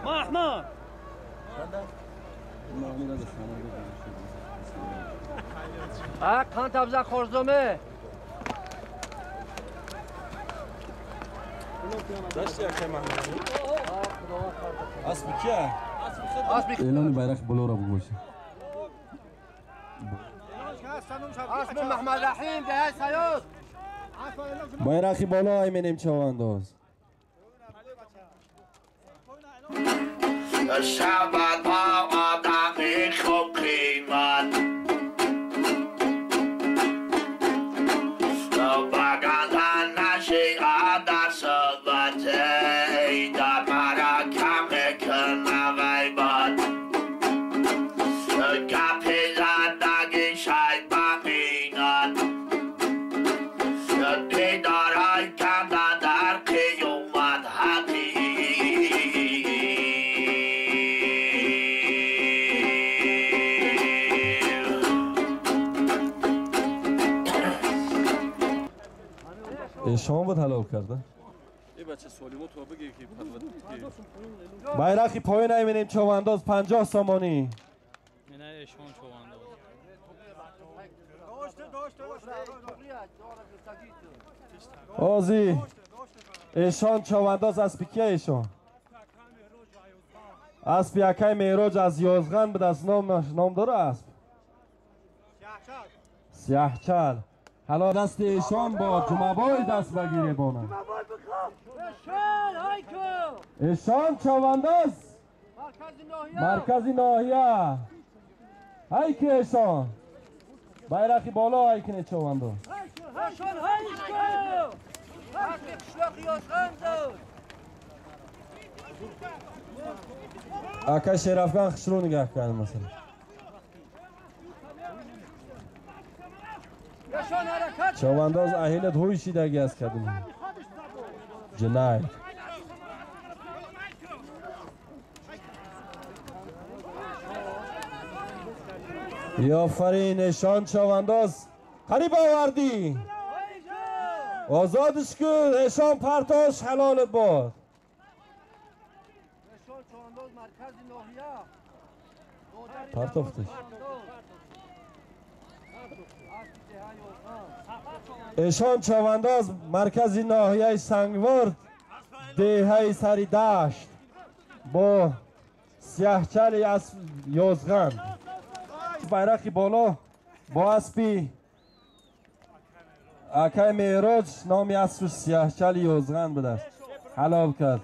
ما احمد کانت ابزا خورزومه داشتی که محمد اسب کیه؟ اعلان بیرق بالا را بگوشی اسب محمد رحیم ده سیاد بیرقی بالا ایمینیم چوانداز شبت با آدمی خوب قیمت بگندن نشی در صحبت در مرا کم کنه غیبت گپی زندگی شاید ببیند دیدارهای کندن در قیومت حقی شما بود حلال کرده؟ این بچه سالیمو تو بگی که بیرقی پایین ایمینیم چوانداز 50 سامانی نه اشان چوانداز آزی ایشان چوانداز اسبی کیه ایشان؟ اسب یکی میراج از یازغن به دست نام داره اسب؟ سیحچل حالا دست ایشان با جمعبای دست بگیره بانه ایشان چوانداز مرکزی ناحیه های که ایشان بیرقی بالا های کنه چوانداز اکا شرفگان خشرو نگاه کنه مثلا چوانداز اهیلت هوی شیدگی از کدوم جنای یا فرین نشان چوانداز قریب آوردی آزادش کن نشان پرتاش حلالت باد پرتافتش ایشان چوانداز مرکزی ناحیه سنگورد دهه سری دشت با سیحچل از یازغن بیرقی بالا با اسبی اکای میراج نامی اسب سیحچل یازغن بده حلال کرد